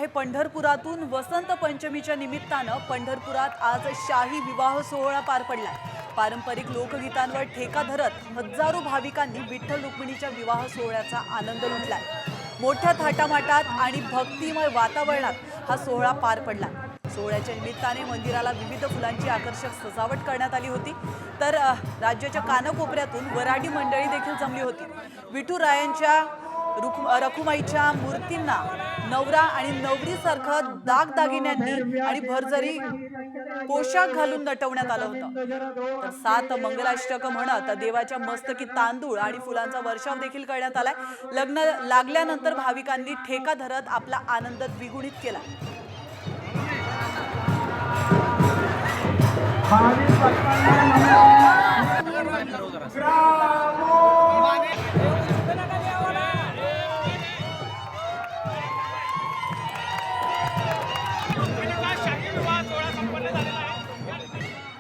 आहे पंढरपुरातून। वसंत पंचमीच्या निमित्तानं पंढरपुरात आज शाही विवाह सोहळा पार पडलाय। पारंपरिक लोकगीतांवर ठेका धरत हजारो भाविकांनी विठ्ठल रुक्मिणीच्या विवाह सोहळ्याचा आनंद लुटलाय। मोठ्या थाटामाटात आणि भक्तिमय वातावरणात हा सोहळा पार पडला। सोहळ्याच्या निमित्ताने मंदिराला विविध फुलांची आकर्षक सजावट करण्यात आली होती। तर राज्याच्या कानाकोपऱ्यातून वराडी मंडळी देखील जमली होती। विठुरायांच्या रखुमाईच्या मूर्तींना नवरा आणि नवरीसारखं दागदागिन्यांनी आणि भरजरी पोशाख घालून नटवण्यात आलं होतं। तर 7 मंगलाष्टक म्हणत देवाच्या मस्तकी तांदूळ आणि फुलांचा वर्षाव देखील करण्यात आलाय। लग्न लागल्यानंतर भाविकांनी ठेका धरत आपला आनंद द्विगुणित केला। भावी भक्तांना